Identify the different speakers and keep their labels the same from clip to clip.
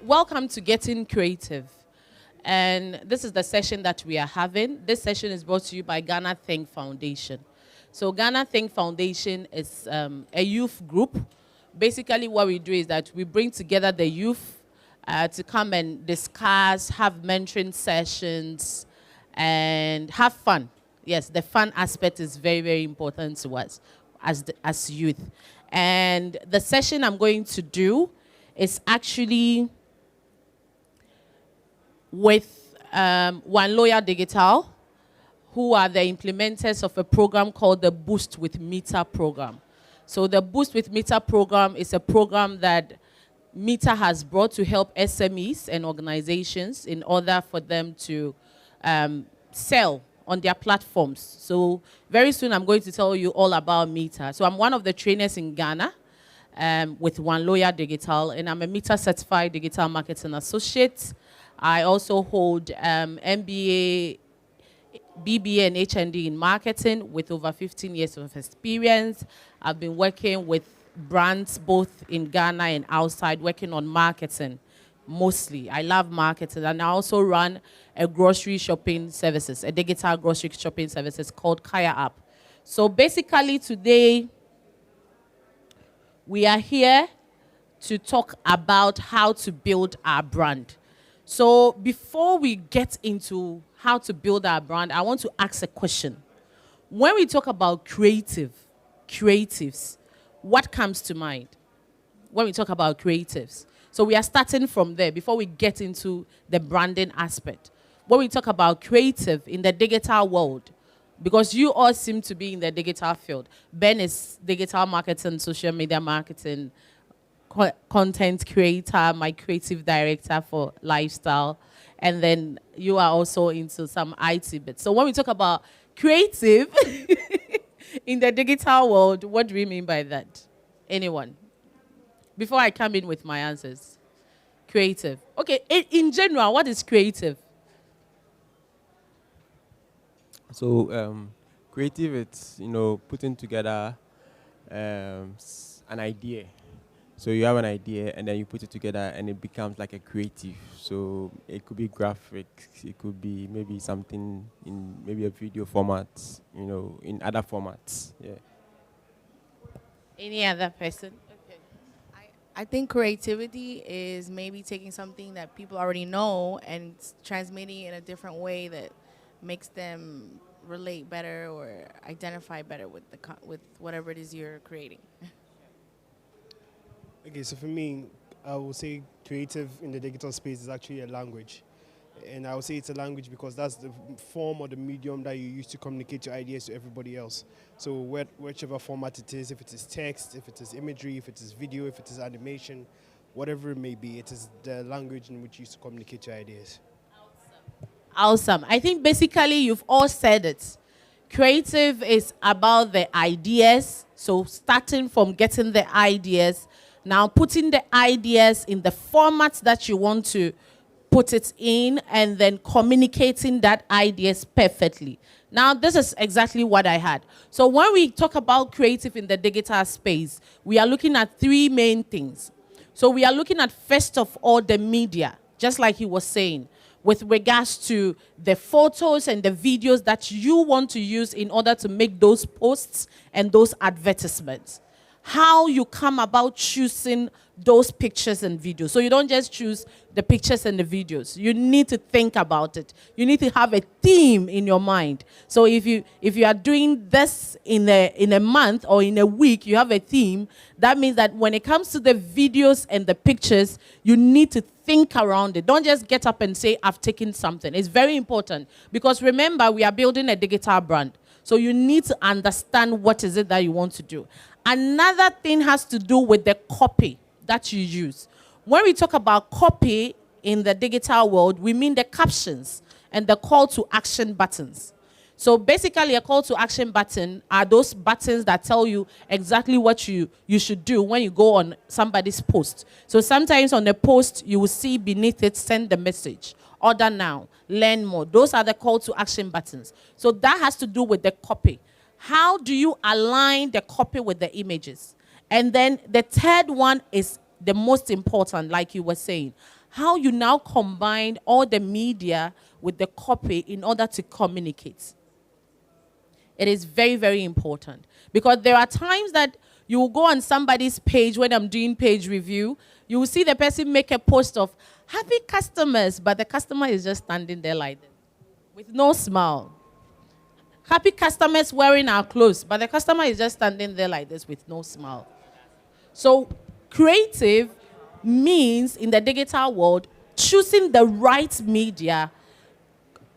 Speaker 1: welcome to Getting Creative. And this is the session that we are having. This session is brought to you by Ghana Think Foundation. So Ghana Think Foundation is a youth group. Basically what we do is that we bring together the youth to come and discuss, have mentoring sessions, and have fun. Yes, the fun aspect is very, very important to us as youth. And the session I'm going to do is actually with One Lawyer Digital, who are the implementers of a program called the Boost with Meter program. So the Boost with Meter program is a program that Meter has brought to help SMEs and organizations in order for them to sell on their platforms. So very soon I'm going to tell you all about Meter. So I'm one of the trainers in Ghana with One Lawyer Digital, and I'm a Meter certified digital marketing associate. I also hold MBA, BBA, and HND in marketing with over 15 years of experience. I've been working with brands both in Ghana and outside, working on marketing mostly. I love marketing, and I also run a grocery shopping services, a digital grocery shopping services called Kaya App. So basically today, we are here to talk about how to build our brand. So before we get into how to build our brand, I want to ask a question. When we talk about creatives, what comes to mind when we talk about creatives? So we are starting from there before we get into the branding aspect. When we talk about creative in the digital world, because you all seem to be in the digital field. Ben is digital marketing, social media marketing, content creator, my creative director for lifestyle, and then you are also into some IT bits. So when we talk about creative in the digital world, what do we mean by that? Anyone? Before I come in with my answers. Creative. Okay, in general, what is creative?
Speaker 2: So creative, it's, putting together an idea. So you have an idea and then you put it together and it becomes like a creative. So it could be graphics, it could be maybe something in maybe a video format, in other formats. Yeah.
Speaker 1: Any other person? Okay.
Speaker 3: I think creativity is maybe taking something that people already know and transmitting it in a different way that makes them relate better or identify better with with whatever it is you're creating.
Speaker 4: Okay, so for me, I would say creative in the digital space is actually a language. And I would say it's a language because that's the form or the medium that you use to communicate your ideas to everybody else. So whichever format it is, if it is text, if it is imagery, if it is video, if it is animation, whatever it may be, it is the language in which you use to communicate your ideas.
Speaker 1: Awesome. I think basically you've all said it. Creative is about the ideas. So starting from getting the ideas, now putting the ideas in the formats that you want to put it in, and then communicating that ideas perfectly. Now, this is exactly what I had. So when we talk about creative in the digital space, we are looking at three main things. So we are looking at, first of all, the media, just like he was saying, with regards to the photos and the videos that you want to use in order to make those posts and those advertisements. How you come about choosing those pictures and videos. So you don't just choose the pictures and the videos. You need to think about it. You need to have a theme in your mind. So if you are doing this in a month or in a week, you have a theme, that means that when it comes to the videos and the pictures, you need to think around it. Don't just get up and say, I've taken something. It's very important because remember, we are building a digital brand. So you need to understand what is it that you want to do. Another thing has to do with the copy that you use. When we talk about copy in the digital world, we mean the captions and the call to action buttons. So basically, a call to action button are those buttons that tell you exactly what you should do when you go on somebody's post. So sometimes on a post, you will see beneath it, send the message, order now, learn more. Those are the call to action buttons. So that has to do with the copy. How do you align the copy with the images? And then the third one is the most important, like you were saying. how you now combine all the media with the copy in order to communicate. It is very, very important. Because there are times that you will go on somebody's page when I'm doing page review, you will see the person make a post of happy customers, but the customer is just standing there like this, with no smile. Happy customers wearing our clothes, but the customer is just standing there like this with no smile. So creative means, in the digital world, choosing the right media,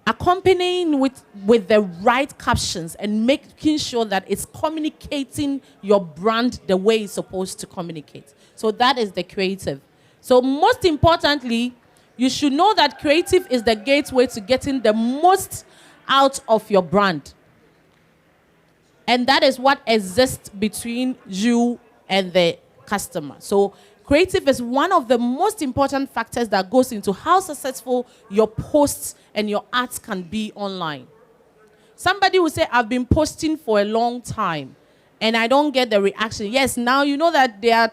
Speaker 1: accompanying with the right captions, and making sure that it's communicating your brand the way it's supposed to communicate. So that is the creative. So most importantly, you should know that creative is the gateway to getting the most out of your brand. And that is what exists between you and the customer. So creative is one of the most important factors that goes into how successful your posts and your ads can be online. Somebody will say, I've been posting for a long time and I don't get the reaction. Yes, now you know that they are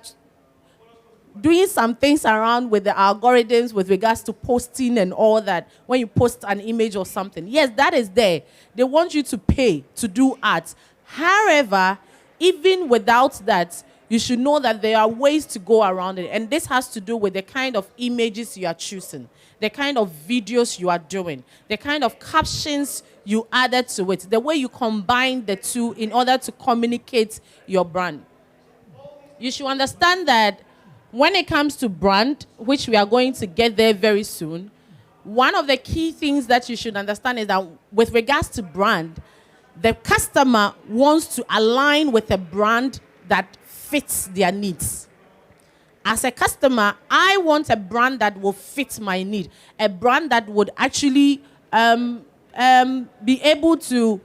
Speaker 1: doing some things around with the algorithms with regards to posting and all that. When you post an image or something, yes, that is there. They want you to pay to do ads. However, even without that, you should know that there are ways to go around it. And this has to do with the kind of images you are choosing, the kind of videos you are doing, the kind of captions you added to it, the way you combine the two in order to communicate your brand. You should understand that when it comes to brand, which we are going to get there very soon, one of the key things that you should understand is that with regards to brand, the customer wants to align with a brand that fits their needs. As a customer, I want a brand that will fit my need, a brand that would actually be able to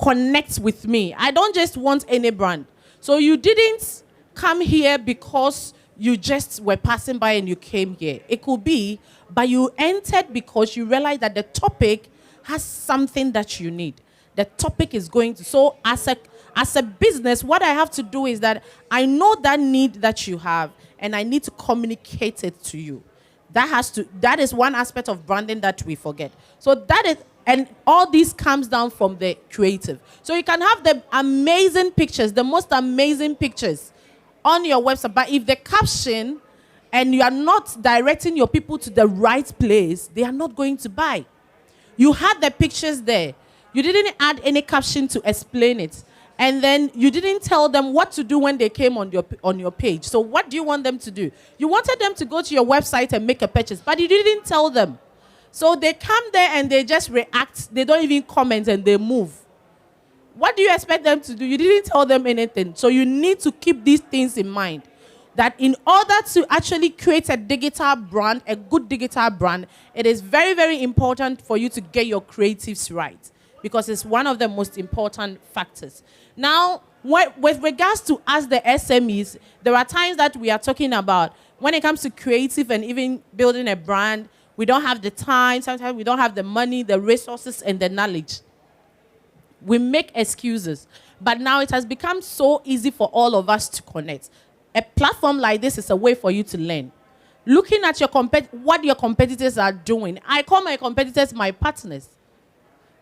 Speaker 1: connect with me. I don't just want any brand. So you didn't come here because you just were passing by and you came here. It could be, but you entered because you realized that the topic has something that you need. The topic is going to. So as a business, what I have to do is that I know that need that you have, and I need to communicate it to you. That is one aspect of branding that we forget. So that is, and all this comes down from the creative. So you can have the amazing pictures, the most amazing pictures on your website, but if the caption and you are not directing your people to the right place, they are not going to buy. You had the pictures there. You didn't add any caption to explain it. And then you didn't tell them what to do when they came on your page. So what do you want them to do? You wanted them to go to your website and make a purchase, but you didn't tell them. So they come there and they just react. They don't even comment and they move. What do you expect them to do? You didn't tell them anything. So you need to keep these things in mind. That in order to actually create a digital brand, a good digital brand, it is very, very important for you to get your creatives right. Because it's one of the most important factors. Now, with regards to us, the SMEs, there are times that we are talking about when it comes to creative and even building a brand, we don't have the time, sometimes we don't have the money, the resources, and the knowledge. We make excuses. But now it has become so easy for all of us to connect. A platform like this is a way for you to learn. Looking at what your competitors are doing. I call my competitors my partners.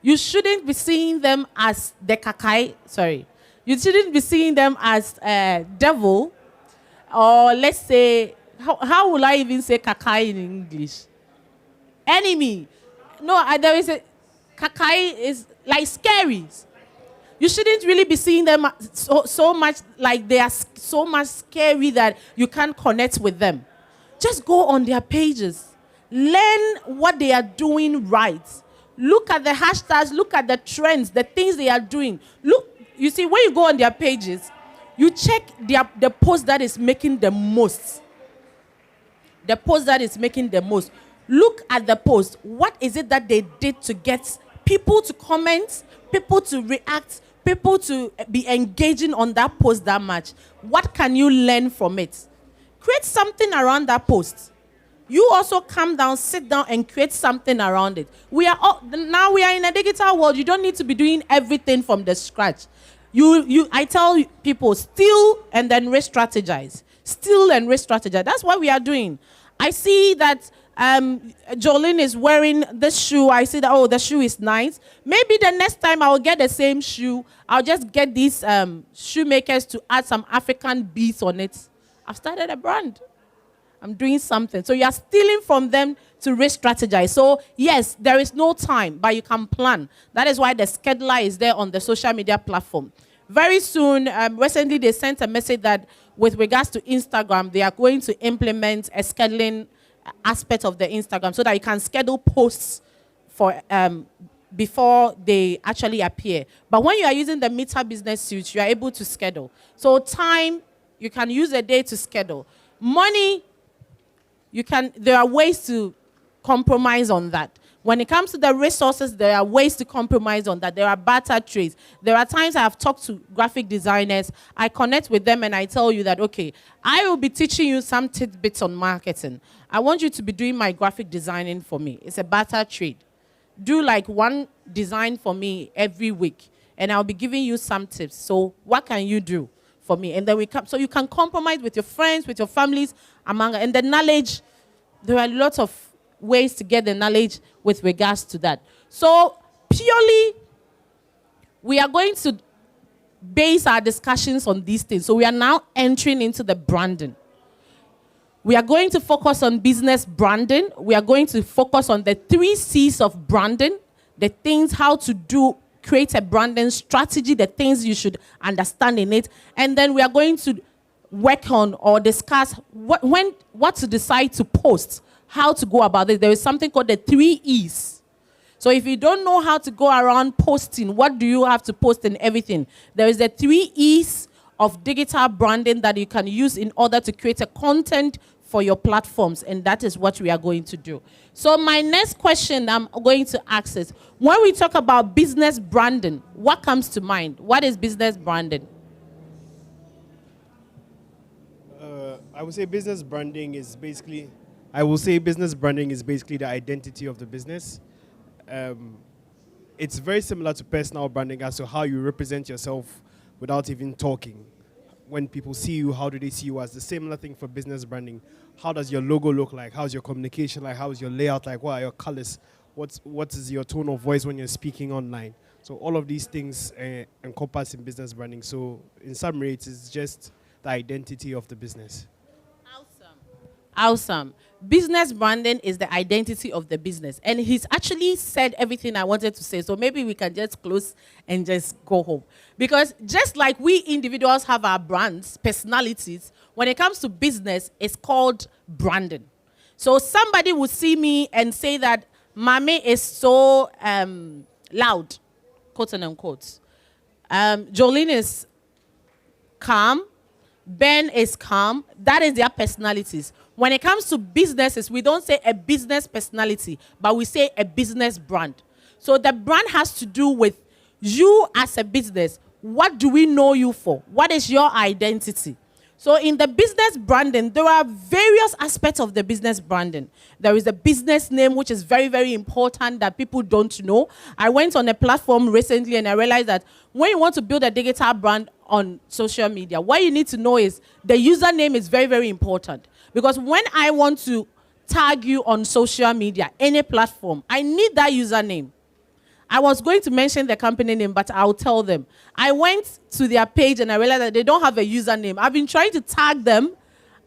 Speaker 1: You shouldn't be seeing them as the kakai. Sorry. You shouldn't be seeing them as devil. Or let's say, how will I even say kakai in English? Enemy. No, there is a kakai is like scary. You shouldn't really be seeing them so much like they are so much scary that you can't connect with them. Just go on their pages. Learn what they are doing right. Look at the hashtags, look at the trends, the things they are doing. Look, you see, when you go on their pages, you check the post that is making the most. The post that is making the most. Look at the post. What is it that they did to get people to comment, people to react, people to be engaging on that post that much? What can you learn from it? Create something around that post. You also come down, sit down, and create something around it. Now we are in a digital world. You don't need to be doing everything from the scratch. I tell people, steal and then re-strategize. Steal and re-strategize. That's what we are doing. I see that Jolene is wearing this shoe. I see that, oh, the shoe is nice. Maybe the next time I will get the same shoe. I'll just get these shoemakers to add some African beads on it. I've started a brand. I'm doing something. So you are stealing from them to re-strategize. So yes, there is no time, but you can plan. That is why the scheduler is there on the social media platform. Very soon, recently they sent a message that with regards to Instagram, they are going to implement a scheduling aspect of the Instagram so that you can schedule posts for before they actually appear. But when you are using the Meta Business Suite, you are able to schedule. So time, you can use a day to schedule. Money, there are ways to compromise on that. When it comes to the resources, there are ways to compromise on that. There are barter trades. There are times I have talked to graphic designers. I connect with them and I tell you that, okay, I will be teaching you some tidbits on marketing. I want you to be doing my graphic designing for me. It's a barter trade. Do like one design for me every week, and I'll be giving you some tips. So what can you do for me? And then so you can compromise with your friends, with your families, and the knowledge. There are lots of ways to get the knowledge with regards to that. So purely, we are going to base our discussions on these things. So we are now entering into the branding. We are going to focus on business branding. We are going to focus on the 3 C's of branding, the things, how to create a branding strategy, the things you should understand in it. And then we are going to work on or discuss what to decide to post, how to go about it. There is something called the 3 E's. So if you don't know how to go around posting, what do you have to post and everything? There is the 3 E's of digital branding that you can use in order to create a content for your platforms, and that is what we are going to do. So my next question I'm going to ask is, when we talk about business branding, what comes to mind? What is business branding?
Speaker 4: I would say business branding is basically the identity of the business. It's very similar to personal branding as to how you represent yourself without even talking. When people see you, how do they see you? As the similar thing for business branding. How does your logo look like? How's your communication like? How is your layout like? What are your colors? What is your tone of voice when you're speaking online? So all of these things encompass in business branding. So in summary, it is just the identity of the business.
Speaker 1: Awesome. Business branding is the identity of the business. And he's actually said everything I wanted to say. So maybe we can just close and just go home. Because just like we individuals have our brands, personalities, when it comes to business, it's called branding. So somebody would see me and say that Mame is so loud, quote and unquote. Jolene is calm. Ben is calm. That is their personalities. When it comes to businesses, we don't say a business personality, but we say a business brand. So the brand has to do with you as a business. What do we know you for? What is your identity? So in the business branding, there are various aspects of the business branding. There is a business name, which is very, very important that people don't know. I went on a platform recently and I realized that when you want to build a digital brand on social media, what you need to know is the username is very, very important. Because when I want to tag you on social media, any platform, I need that username. I was going to mention the company name, but I'll tell them. I went to their page and I realized that they don't have a username. I've been trying to tag them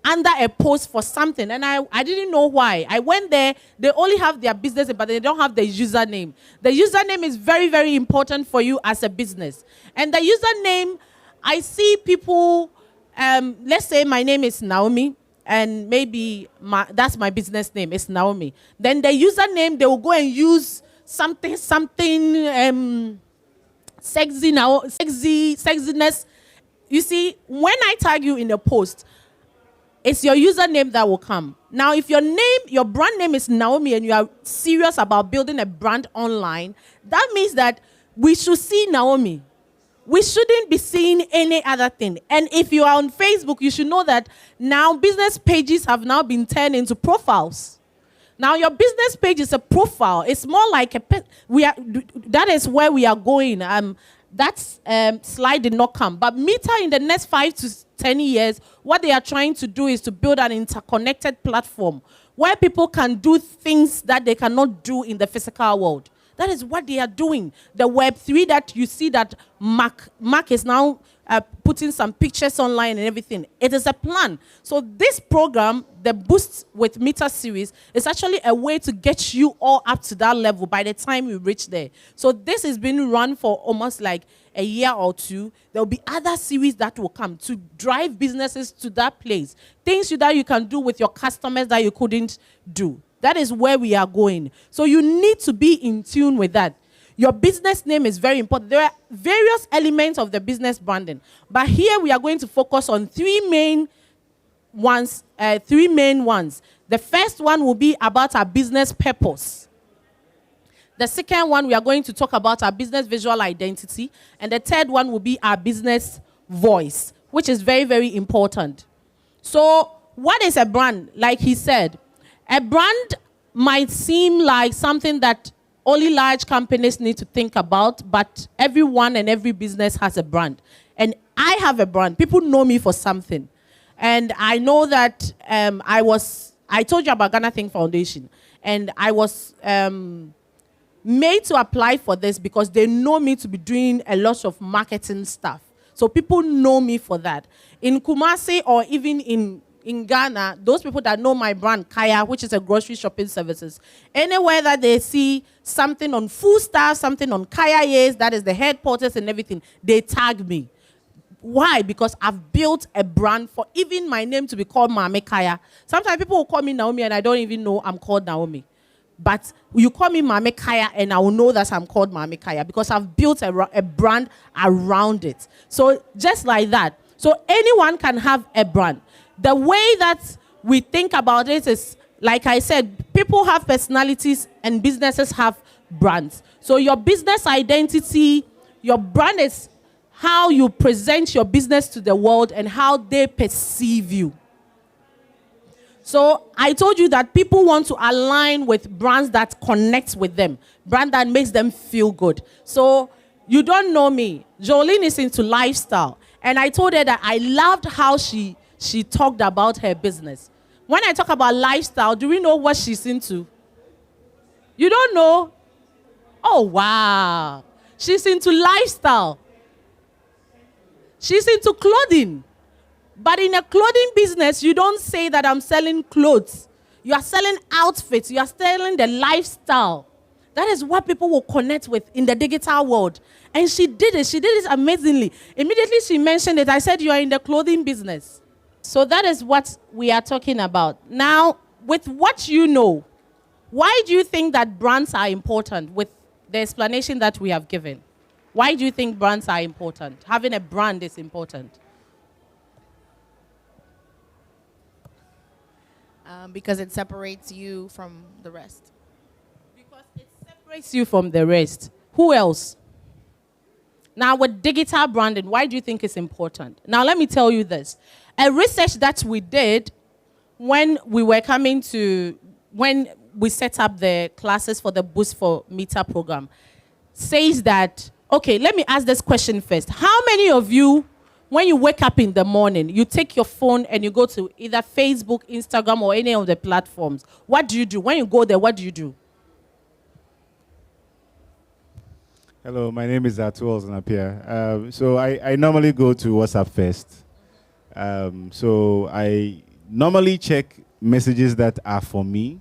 Speaker 1: under a post for something, and I didn't know why. I went there, they only have their business name, but they don't have the username. The username is very, very important for you as a business. And the username, I see people, let's say my name is Naomi, and maybe that's my business name, it's Naomi. Then the username, they will go and use something, sexiness. You see, when I tag you in a post, it's your username that will come. Now, if your brand name is Naomi and you are serious about building a brand online, that means that we should see Naomi. We shouldn't be seeing any other thing. And if you are on Facebook, you should know that now business pages have now been turned into profiles. Now, your business page is a profile. It's more like that is where we are going. That slide did not come. But Meta, in the next 5 to 10 years, what they are trying to do is to build an interconnected platform where people can do things that they cannot do in the physical world. That is what they are doing. The Web3 that you see that Mark is now putting some pictures online and everything. It is a plan. So this program, the Boost with Meta series, is actually a way to get you all up to that level by the time you reach there. So this has been run for almost like a year or two. There will be other series that will come to drive businesses to that place. Things that you can do with your customers that you couldn't do. That is where we are going. So you need to be in tune with that. Your business name is very important. There are various elements of the business branding. But here we are going to focus on three main ones. The first one will be about our business purpose. The second one, we are going to talk about our business visual identity. And the third one will be our business voice, which is very, very important. So what is a brand? Like he said, a brand might seem like something that only large companies need to think about, but everyone and every business has a brand. And I have a brand. People know me for something. And I know that I told you about Ghana Think Foundation. And I was made to apply for this because they know me to be doing a lot of marketing stuff. So people know me for that. In Kumasi or even in Ghana, those people that know my brand, Kaya, which is a grocery shopping services, anywhere that they see something on Food Star, something on Kaya Yes, that is the headquarters and everything, they tag me. Why? Because I've built a brand for even my name to be called Mame Kaya. Sometimes people will call me Naomi and I don't even know I'm called Naomi. But you call me Mame Kaya and I will know that I'm called Mame Kaya because I've built a brand around it. So just like that. So anyone can have a brand. The way that we think about it is, like I said, people have personalities and businesses have brands. So your business identity, your brand is how you present your business to the world and how they perceive you. So I told you that people want to align with brands that connect with them, brand that makes them feel good. So you don't know me. Jolene is into lifestyle. And I told her that I loved how she talked about her business. When I talk about lifestyle, do we know what she's into? You don't know? Oh, wow. She's into lifestyle. She's into clothing. But in a clothing business, you don't say that I'm selling clothes. You are selling outfits. You are selling the lifestyle. That is what people will connect with in the digital world. And she did it. She did it amazingly. Immediately she mentioned it. I said, you are in the clothing business. So that is what we are talking about. Now, with what you know, why do you think that brands are important with the explanation that we have given? Why do you think brands are important? Having a brand is important.
Speaker 3: Because it separates you from the rest.
Speaker 1: Because it separates you from the rest. Who else? Now, with digital branding, why do you think it's important? Now, let me tell you this. A research that we did when we set up the classes for the Boost for Meta program says that, okay, let me ask this question first. How many of you, when you wake up in the morning, you take your phone and you go to either Facebook, Instagram, or any of the platforms? What do you do? When you go there, what do you do?
Speaker 5: Hello, my name is Atuol Zanapia. So I normally go to WhatsApp first. So I normally check messages that are for me,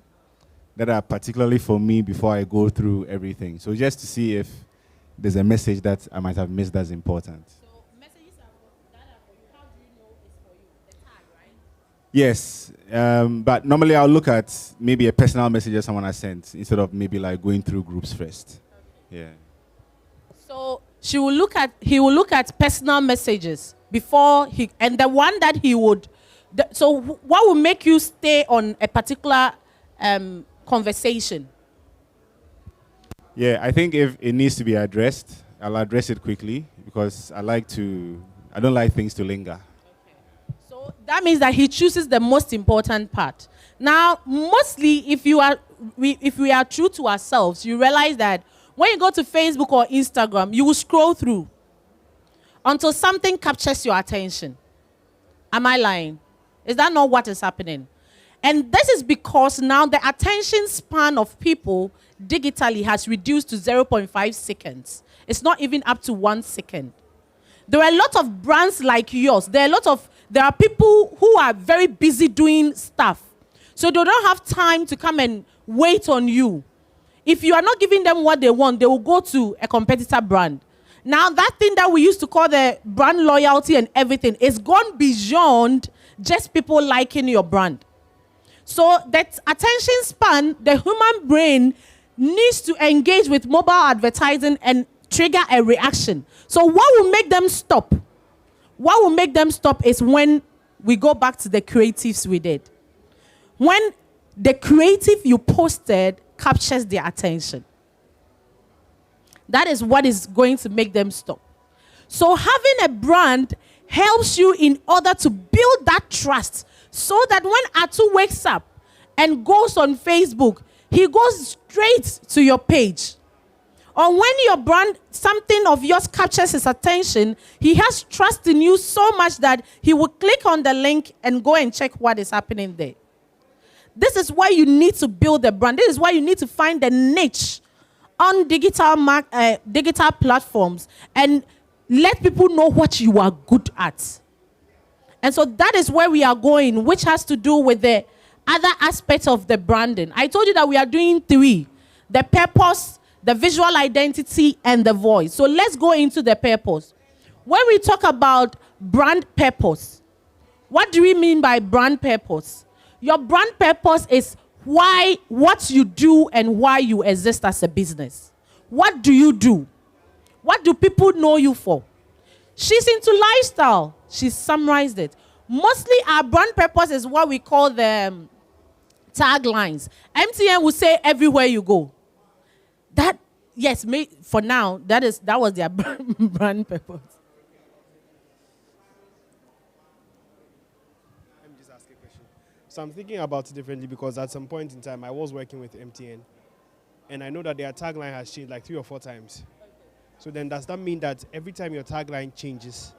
Speaker 5: that are particularly for me before I go through everything. So just to see if there's a message that I might have missed that's important.
Speaker 1: So messages that are for you, how do you know it's for you? The tag, right?
Speaker 5: Yes, but normally I'll look at maybe a personal message that someone has sent instead of maybe like going through groups first. Okay. Yeah.
Speaker 1: So he will look at personal messages before and the one that he would. So what will make you stay on a particular conversation?
Speaker 5: Yeah, I think if it needs to be addressed, I'll address it quickly because I don't like things to linger.
Speaker 1: Okay. So that means that he chooses the most important part. Now, mostly if we are true to ourselves, you realize that when you go to Facebook or Instagram, you will scroll through until something captures your attention. Am I lying? Is that not what is happening? And this is because now the attention span of people digitally has reduced to 0.5 seconds. It's not even up to 1 second. There are a lot of brands like yours. There are people who are very busy doing stuff. So they don't have time to come and wait on you. If you are not giving them what they want, they will go to a competitor brand. Now, that thing that we used to call the brand loyalty and everything is gone beyond just people liking your brand. So that attention span, the human brain needs to engage with mobile advertising and trigger a reaction. So what will make them stop? What will make them stop is when we go back to the creatives we did. When the creative you posted captures their attention. That is what is going to make them stop. So having a brand helps you in order to build that trust, so that when Atu wakes up and goes on Facebook, he goes straight to your page. Or when your brand, something of yours captures his attention, he has trust in you so much that he will click on the link and go and check what is happening there. This is why you need to build a brand. This is why you need to find a niche on digital platforms and let people know what you are good at. And so that is where we are going, which has to do with the other aspects of the branding. I told you that we are doing 3: the purpose, the visual identity, and the voice. So let's go into the purpose. When we talk about brand purpose, what do we mean by brand purpose? Your brand purpose is what you do and why you exist as a business. What do you do? What do people know you for? She's into lifestyle. She summarized it. Mostly our brand purpose is what we call the taglines. MTN will say everywhere you go. That, yes, for now, that was their brand purpose.
Speaker 4: Let me just ask a question. So I'm thinking about it differently because at some point in time I was working with MTN, and I know that their tagline has changed like 3 or 4 times. So then does that mean that every time your tagline changes,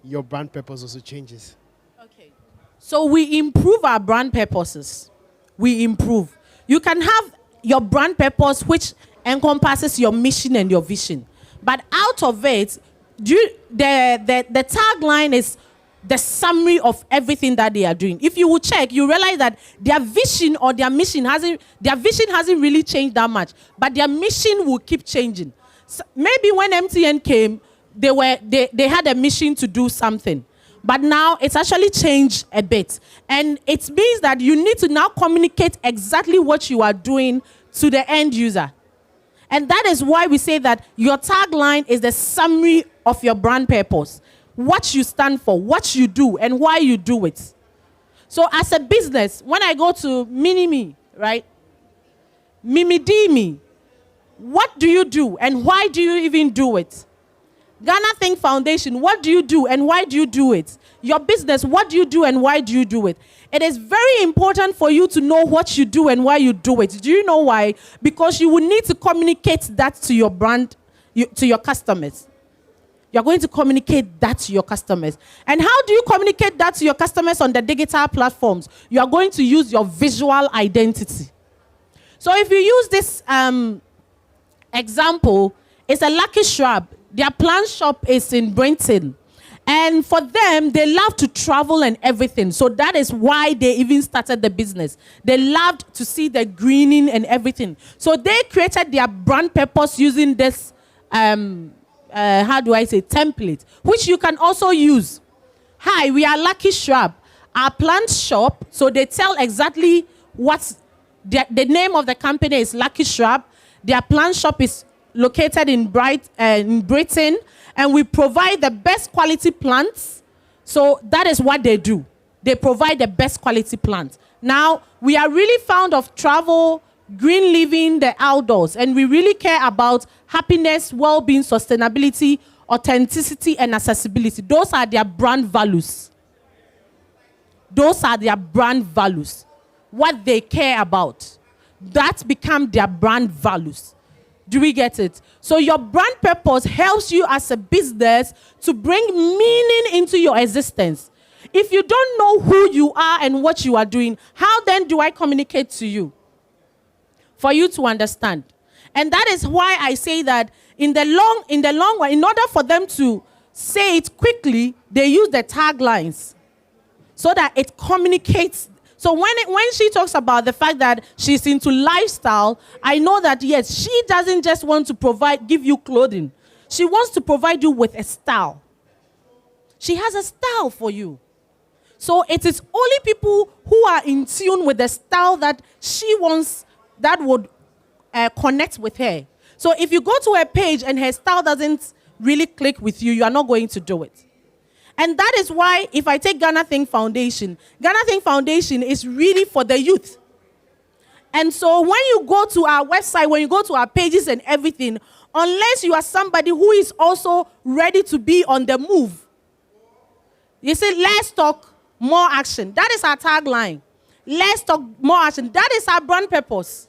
Speaker 4: your brand purpose also changes?
Speaker 1: Okay. So we improve our brand purposes. We improve. You can have your brand purpose which encompasses your mission and your vision. But out of it, the tagline is the summary of everything that they are doing. If you will check, you realize that their vision or their mission hasn't really changed that much, but their mission will keep changing. So maybe when MTN came, they had a mission to do something, but now it's actually changed a bit, and it means that you need to now communicate exactly what you are doing to the end user. And that is why we say that your tagline is the summary of your brand purpose. What you stand for, what you do, and why you do it. So as a business, when I go to Mini-Me, right? Mimi-Dimi, what do you do, and why do you even do it? Ghana Think Foundation, what do you do, and why do you do it? Your business, what do you do, and why do you do it? It is very important for you to know what you do and why you do it. Do you know why? Because you will need to communicate that to your brand, to your customers. You're going to communicate that to your customers. And how do you communicate that to your customers on the digital platforms? You are going to use your visual identity. So if you use this example, it's a Lucky Shrub. Their plant shop is in Brenton. And for them, they love to travel and everything. So that is why they even started the business. They loved to see the greening and everything. So they created their brand purpose using this, template, which you can also use. Hi, we are Lucky Shrub. Our plant shop, so they tell exactly what's the name of the company is Lucky Shrub. Their plant shop is located in Britain, and we provide the best quality plants. So that is what they do. They provide the best quality plants. Now, we are really fond of travel, green living, the outdoors, and we really care about happiness, well-being, sustainability, authenticity, and accessibility. Those are their brand values. Those are their brand values. What they care about. That become their brand values. Do we get it? So your brand purpose helps you as a business to bring meaning into your existence. If you don't know who you are and what you are doing, how then do I communicate to you? For you to understand. And that is why I say that in the long run, in order for them to say it quickly, they use the taglines so that it communicates. So when she talks about the fact that she's into lifestyle, I know that, yes, she doesn't just want to give you clothing. She wants to provide you with a style. She has a style for you. So it is only people who are in tune with the style that she wants that would connect with her. So if you go to her page and her style doesn't really click with you, you are not going to do it. And that is why if I take Ghana Think Foundation is really for the youth. And so when you go to our website, when you go to our pages and everything, unless you are somebody who is also ready to be on the move, you see, less talk, more action. That is our tagline. Less talk, more action. That is our brand purpose.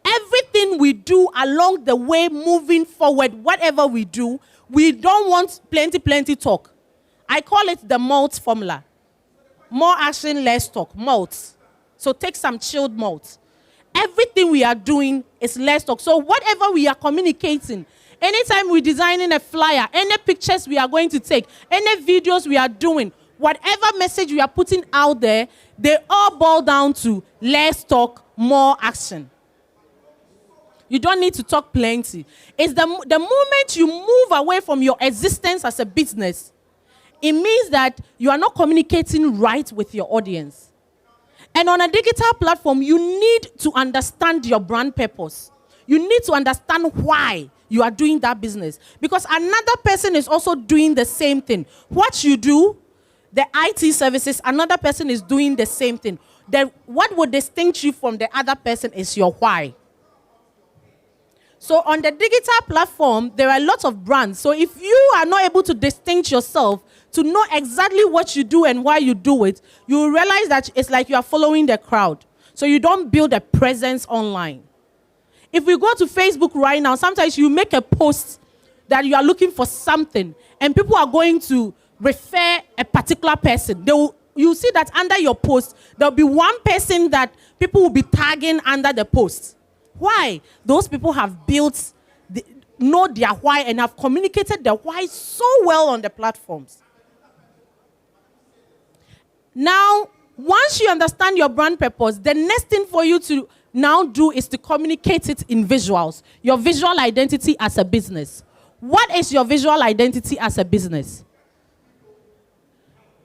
Speaker 1: Everything we do along the way, moving forward, whatever we do, we don't want plenty talk. I call it the malt formula. More action, less talk. Malt. So take some chilled malt. Everything we are doing is less talk. So whatever we are communicating, anytime we're designing a flyer, any pictures we are going to take, any videos we are doing, whatever message we are putting out there, they all boil down to less talk, more action. You don't need to talk plenty. It's the moment you move away from your existence as a business, it means that you are not communicating right with your audience. And on a digital platform, you need to understand your brand purpose. You need to understand why you are doing that business. Because another person is also doing the same thing. What you do, the IT services, another person is doing the same thing. What would distinguish you from the other person is your why. So on the digital platform, there are lots of brands. So if you are not able to distinguish yourself, to know exactly what you do and why you do it, you will realize that it's like you are following the crowd. So you don't build a presence online. If we go to Facebook right now, sometimes you make a post that you are looking for something, and people are going to refer a particular person. You see that under your post, there will be one person that people will be tagging under the post. Why? Those people have know their why and have communicated their why so well on the platforms. Now, once you understand your brand purpose, the next thing for you to now do is to communicate it in visuals. Your visual identity as a business. What is your visual identity as a business?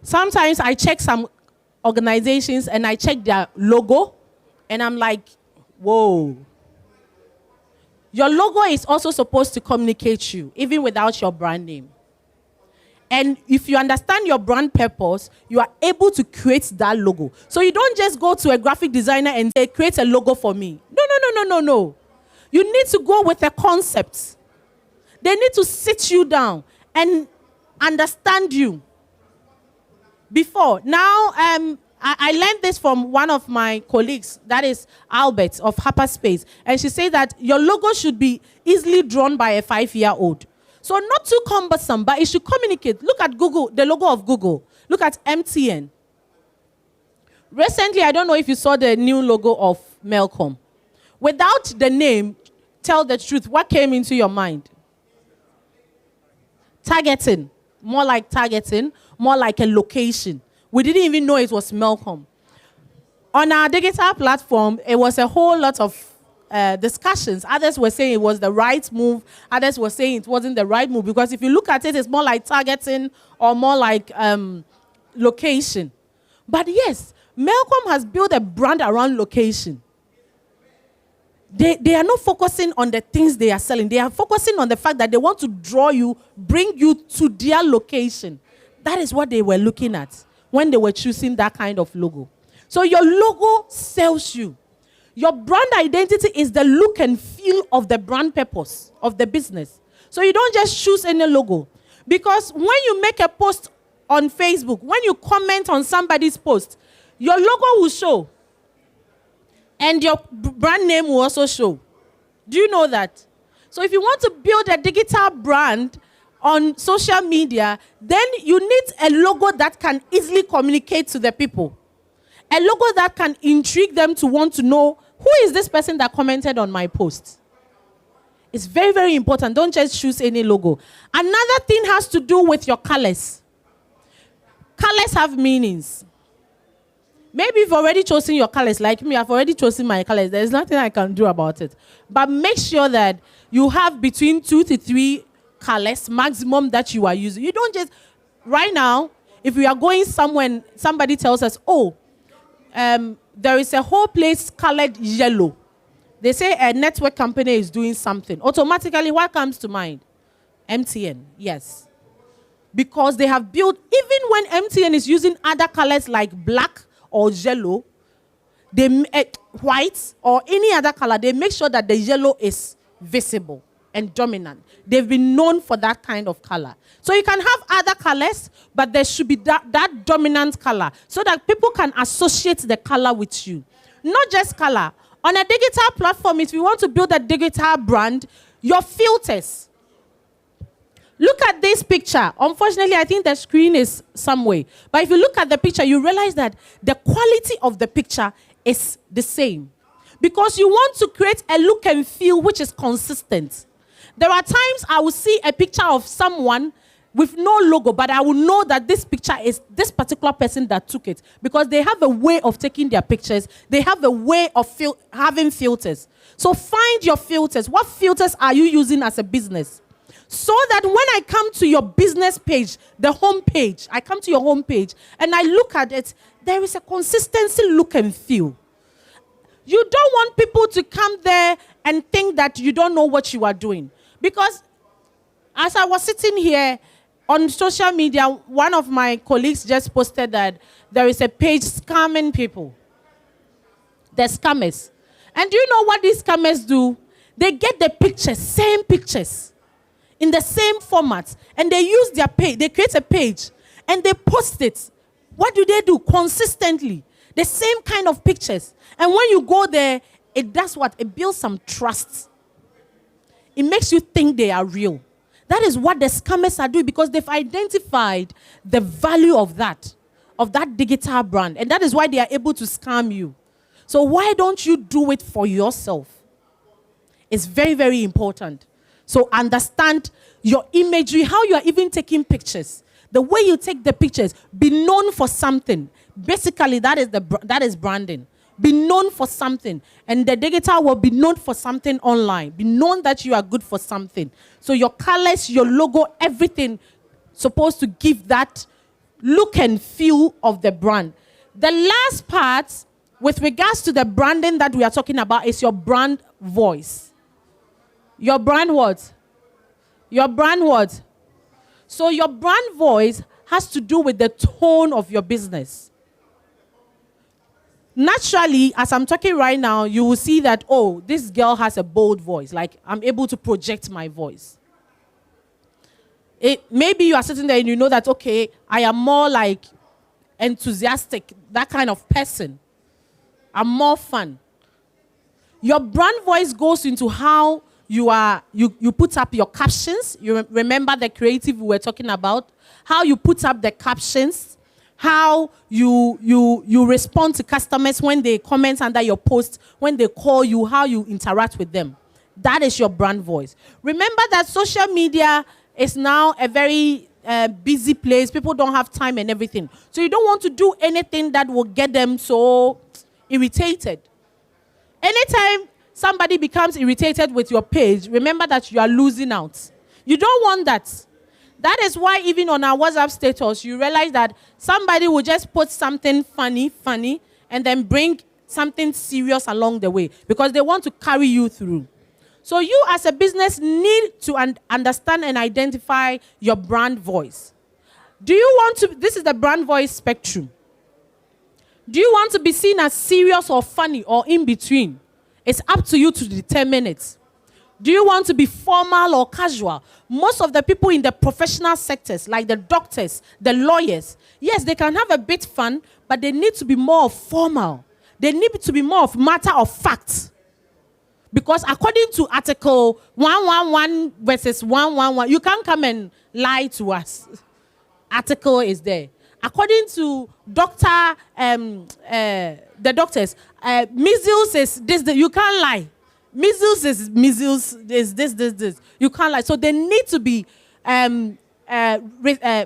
Speaker 1: Sometimes I check some organizations and I check their logo and I'm like, whoa. Your logo is also supposed to communicate you, even without your brand name. And if you understand your brand purpose, you are able to create that logo. So you don't just go to a graphic designer and say, create a logo for me. No. You need to go with a concept. They need to sit you down and understand you. Before. Now, I learned this from one of my colleagues, that is Albert of Hyperspace. And she said that your logo should be easily drawn by a 5-year-old. So not too cumbersome, but it should communicate. Look at Google, the logo of Google. Look at MTN. Recently, I don't know if you saw the new logo of Melcom. Without the name, tell the truth, what came into your mind? Targeting. More like targeting, more like a location. We didn't even know it was Melcom. On our digital platform, it was a whole lot of discussions. Others were saying it was the right move. Others were saying it wasn't the right move. Because if you look at it, it's more like targeting or more like location. But yes, Melcom has built a brand around location. They are not focusing on the things they are selling. They are focusing on the fact that they want to draw you, bring you to their location. That is what they were looking at when they were choosing that kind of logo. So your logo sells you. Your brand identity is the look and feel of the brand purpose of the business. So you don't just choose any logo. Because when you make a post on Facebook, when you comment on somebody's post, your logo will show. And your brand name will also show. Do you know that? So if you want to build a digital brand on social media, then you need a logo that can easily communicate to the people. A logo that can intrigue them to want to know, who is this person that commented on my post? It's very, very important. Don't just choose any logo. Another thing has to do with your colors. Colors have meanings. Maybe you've already chosen your colors. Like me, I've already chosen my colors. There's nothing I can do about it. But make sure that you have between 2 to 3 colors maximum that you are using. You don't just, right now, if we are going somewhere and somebody tells us, oh, there is a whole place colored yellow. They say a network company is doing something. Automatically, what comes to mind? MTN, yes. Because they have built, even when MTN is using other colors like black or yellow, white or any other color, they make sure that the yellow is visible and dominant. They've been known for that kind of color. So you can have other colors, but there should be that dominant color so that people can associate the color with you. Not just color. On a digital platform, if you want to build a digital brand, your filters. Look at this picture. Unfortunately, I think the screen is some way. But if you look at the picture, you realize that the quality of the picture is the same. Because you want to create a look and feel which is consistent. There are times I will see a picture of someone with no logo, but I will know that this picture is this particular person that took it. Because they have a way of taking their pictures. They have a way of having filters. So find your filters. What filters are you using as a business? So that when I come to your business page, the home page, I come to your home page and I look at it, there is a consistency look and feel. You don't want people to come there and think that you don't know what you are doing. Because as I was sitting here on social media, one of my colleagues just posted that there is a page scamming people. The scammers. And do you know what these scammers do? They get the pictures, same pictures, in the same format, and they use their page. They create a page, and they post it. What do they do? Consistently. The same kind of pictures. And when you go there, it does what? It builds some trust. It makes you think they are real. That is what the scammers are doing because they've identified the value of that digital brand. And that is why they are able to scam you. So why don't you do it for yourself? It's very, very important. So understand your imagery, how you are even taking pictures. The way you take the pictures, be known for something. Basically, that is branding. Be known for something. And the digital will be known for something online. Be known that you are good for something. So your colors, your logo, everything supposed to give that look and feel of the brand. The last part, with regards to the branding that we are talking about, is your brand voice. Your brand what? Your brand what? So your brand voice has to do with the tone of your business. Naturally, as I'm talking right now, you will see that, oh, this girl has a bold voice. Like, I'm able to project my voice. Maybe you are sitting there and you know that, okay, I am more like enthusiastic, that kind of person. I'm more fun. Your brand voice goes into how you put up your captions. You remember the creative we were talking about? How you put up the captions, how you respond to customers when they comment under your post, when they call you, how you interact with them. That is your brand voice. Remember that social media is now a very busy place. People don't have time and everything. So you don't want to do anything that will get them so irritated. Anytime somebody becomes irritated with your page, remember that you are losing out. You don't want that. That is why even on our WhatsApp status, you realize that somebody will just put something funny, and then bring something serious along the way because they want to carry you through. So you as a business need to understand and identify your brand voice. Do you want to, this is the brand voice spectrum. Do you want to be seen as serious or funny or in between? It's up to you to determine it. Do you want to be formal or casual? Most of the people in the professional sectors, like the doctors, the lawyers, yes, they can have a bit fun, but they need to be more formal. They need to be more of matter of fact. Because according to article 111 versus 111, you can't come and lie to us. Article is there. According to the doctors, measles is this, you can't lie. Measles is this. You can't lie. So they need to be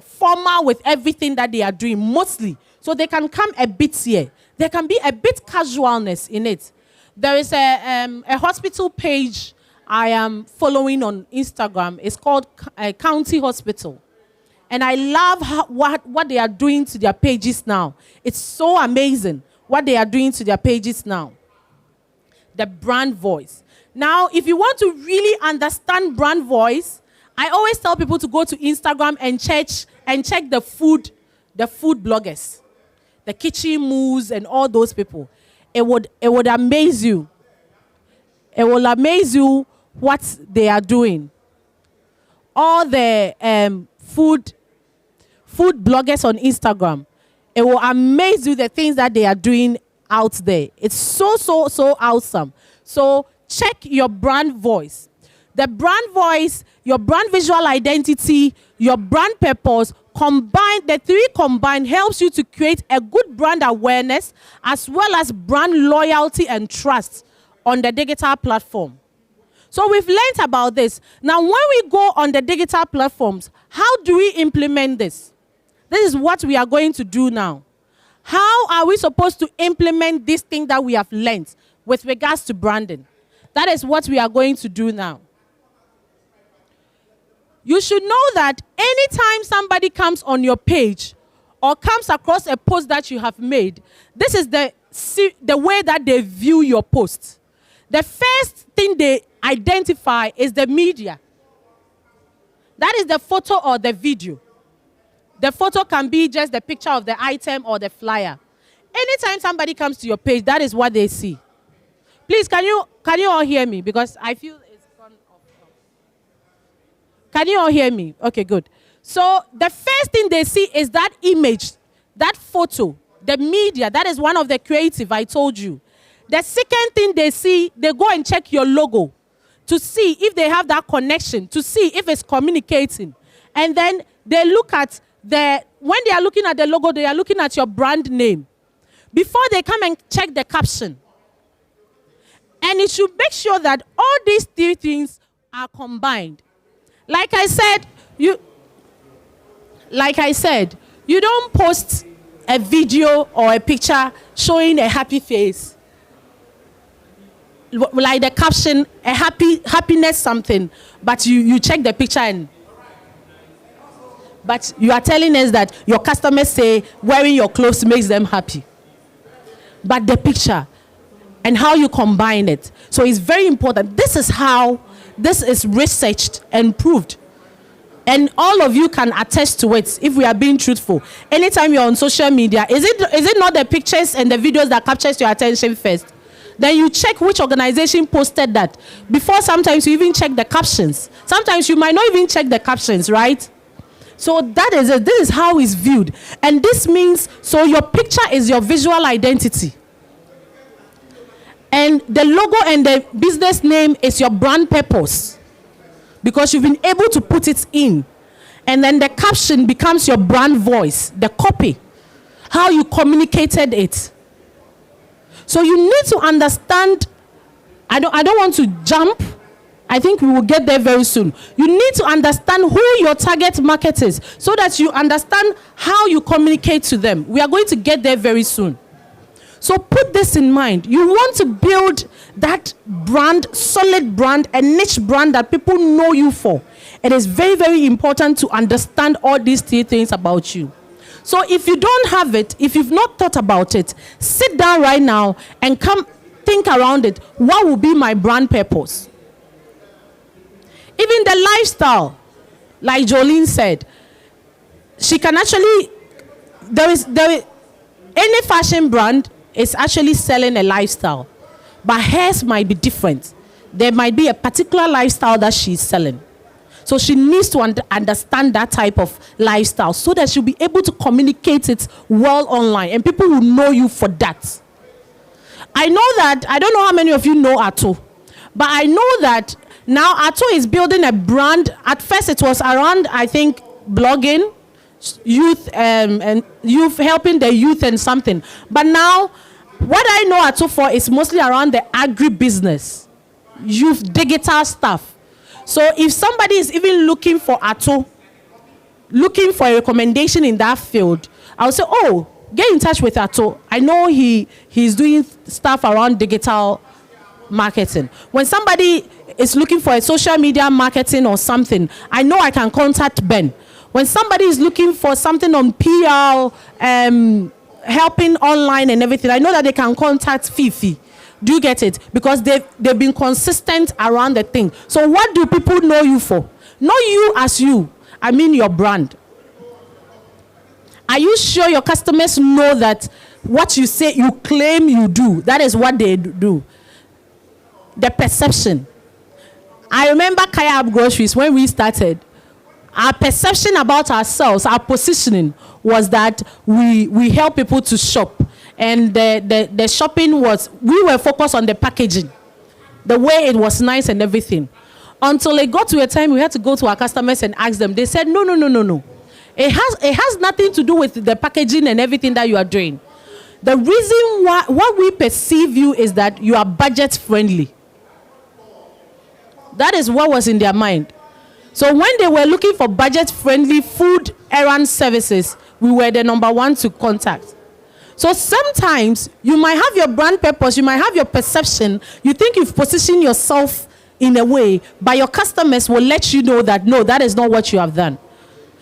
Speaker 1: formal with everything that they are doing, mostly. So they can come a bit here. There can be a bit casualness in it. There is a hospital page I am following on Instagram. It's called County Hospital. And I love what they are doing to their pages now. It's so amazing what they are doing to their pages now. The brand voice. Now, if you want to really understand brand voice, I always tell people to go to Instagram and check the food bloggers, the kitchen moves and all those people. It would amaze you. It will amaze you what they are doing. All the food bloggers on Instagram. It will amaze you the things that they are doing out there. It's so awesome. So check your brand voice. The brand voice, your brand visual identity, your brand purpose, the three combined helps you to create a good brand awareness as well as brand loyalty and trust on the digital platform. So we've learned about this. Now, when we go on the digital platforms, how do we implement this? This is what we are going to do now. How are we supposed to implement this thing that we have learned with regards to branding? That is what we are going to do now. You should know that anytime somebody comes on your page or comes across a post that you have made, this is the way that they view your post. The first thing they identify is the media. That is the photo or the video. The photo can be just the picture of the item or the flyer. Anytime somebody comes to your page, that is what they see. Please, can you all hear me? Because I feel it's gone off. Can you all hear me? Okay, good. So the first thing they see is that image, that photo, the media. That is one of the creative I told you. The second thing they see, they go and check your logo to see if they have that connection, to see if it's communicating. And then they look at when they are looking at the logo, they are looking at your brand name. Before they come and check the caption. And it should make sure that all these three things are combined. Like I said, you don't post a video or a picture showing a happy face. Like the caption, a happiness something, but you check the picture but you are telling us that your customers say wearing your clothes makes them happy. But the picture and how you combine it. So it's very important. This is researched and proved. And all of you can attest to it if we are being truthful. Anytime you're on social media, is it not the pictures and the videos that captures your attention first? Then you check which organization posted that. Before, sometimes you even check the captions. Sometimes you might not even check the captions, right? So that is it. This is how it's viewed. And this means, so your picture is your visual identity. And the logo and the business name is your brand purpose. Because you've been able to put it in. And then the caption becomes your brand voice, the copy, how you communicated it. So you need to understand, I don't want to jump. I think we will get there very soon. You need to understand who your target market is so that you understand how you communicate to them. We are going to get there very soon. So put this in mind. You want to build that brand, solid brand, a niche brand that people know you for. It is very, very important to understand all these three things about you. So if you don't have it, if you've not thought about it, sit down right now and come think around it. What will be my brand purpose? Even the lifestyle, like Jolene said, she can actually, any fashion brand is actually selling a lifestyle, but hers might be different. There might be a particular lifestyle that she's selling. So she needs to understand that type of lifestyle so that she'll be able to communicate it well online and people will know you for that. I know that, I don't know how many of you know Ato, But I know that now Ato is building a brand. At first it was around, I think, blogging, youth, and youth, helping the youth and something. But now, what I know Ato for is mostly around the agribusiness, youth digital stuff. So if somebody is even looking for Ato, looking for a recommendation in that field, I'll say, oh, get in touch with Ato. I know he's doing stuff around digital marketing. When somebody is looking for a social media marketing or something, I know I can contact Ben. When somebody is looking for something on PR, helping online and everything, I know that they can contact Fifi. Do you get it? Because they've been consistent around the thing. So what do people know you for? Not you as you. I mean your brand. Are you sure your customers know that what you say, you claim you do, that is what they do? The perception. I remember Kaya Up Groceries, when we started, our perception about ourselves, our positioning was that we help people to shop. And the shopping was, we were focused on the packaging, the way it was nice and everything. Until it got to a time we had to go to our customers and ask them. They said, no. It has nothing to do with the packaging and everything that you are doing. The reason why what we perceive you is that you are budget friendly. That is what was in their mind. So when they were looking for budget friendly food errand services, we were the number one to contact. So sometimes you might have your brand purpose, you might have your perception, you think you've positioned yourself in a way, but your customers will let you know that no, that is not what you have done.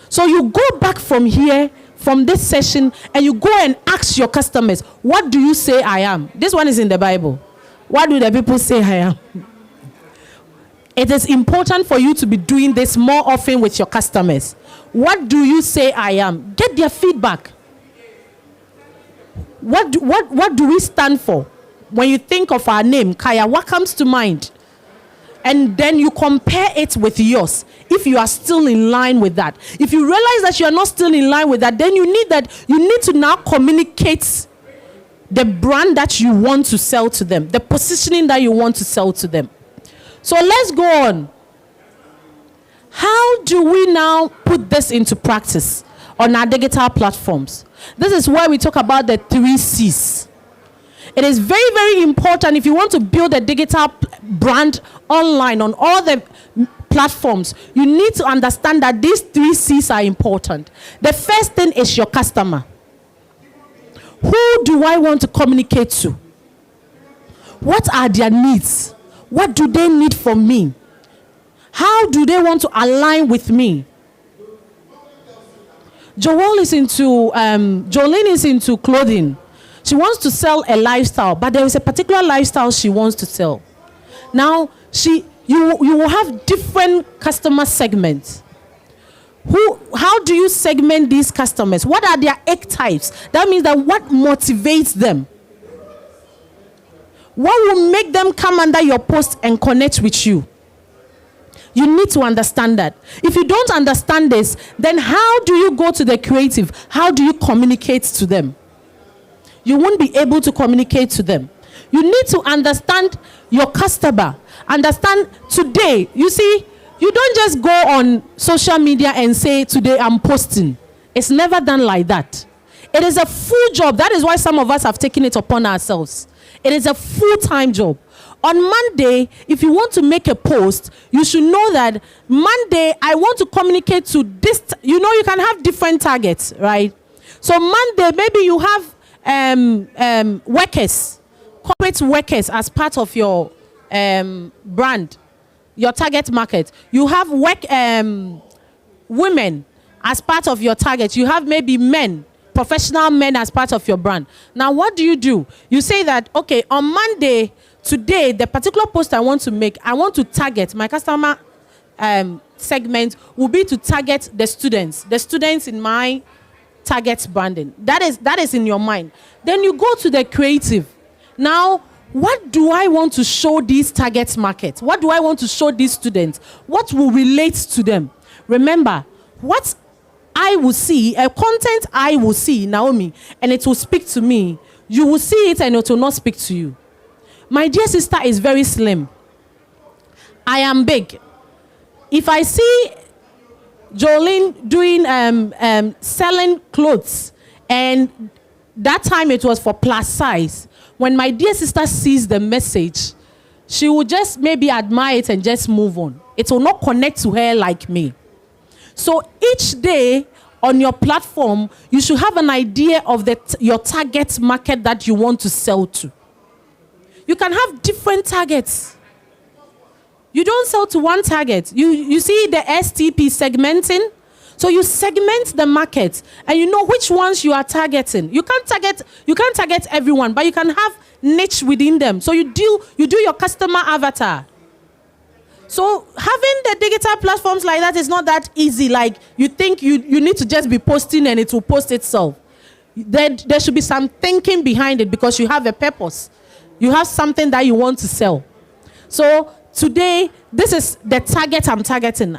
Speaker 1: So you go back from here, from this session, and you go and ask your customers, what do you say I am? This one is in the Bible. What do the people say I am? It is important for you to be doing this more often with your customers. What do you say I am? Get their feedback. What do we stand for? When you think of our name, Kaya, what comes to mind? And then you compare it with yours. If you are still in line with that. If you realize that you are not still in line with that, then you need to now communicate the brand that you want to sell to them, the positioning that you want to sell to them. So let's go on. How do we now put this into practice on our digital platforms? This is where we talk about the 3 C's. It is very, very important if you want to build a digital brand online on all the platforms. You need to understand that these 3 C's are important. The first thing is your customer. Who do I want to communicate to? What are their needs? What do they need from me? How do they want to align with me? Jolene is into clothing. She wants to sell a lifestyle, but there is a particular lifestyle she wants to sell. Now, you will have different customer segments. How do you segment these customers? What are their archetypes? That means that what motivates them? What will make them come under your post and connect with you? You need to understand that. If you don't understand this, then how do you go to the creative? How do you communicate to them? You won't be able to communicate to them. You need to understand your customer. Understand today. You see, you don't just go on social media and say, today I'm posting. It's never done like that. It is a full job. That is why some of us have taken it upon ourselves. It is a full-time job. On Monday, if you want to make a post, you should know that Monday, I want to communicate to this. You know, you can have different targets, right? So Monday, maybe you have workers, corporate workers as part of your brand, your target market. You have women as part of your target. You have maybe men, professional men as part of your brand. Now, what do? You say that, okay, on Monday, today, the particular post I want to make, I want to target my customer segment will be to target the students in my target branding. That is in your mind. Then you go to the creative. Now, what do I want to show these target markets? What do I want to show these students? What will relate to them? Remember, what I will see, a content I will see, Naomi, and it will speak to me. You will see it and it will not speak to you. My dear sister is very slim. I am big. If I see Jolene doing selling clothes, and that time it was for plus size, when my dear sister sees the message, she will just maybe admire it and just move on. It will not connect to her like me. So each day on your platform, you should have an idea of your target market that you want to sell to. You can have different targets. You don't sell to one target. You see the STP segmenting? So you segment the market and you know which ones you are targeting. You can't target everyone, but you can have niche within them. So you do your customer avatar. So having the digital platforms like that is not that easy. Like you think you need to just be posting and it will post itself. There should be some thinking behind it because you have a purpose. You have something that you want to sell. So today, this is the target I'm targeting.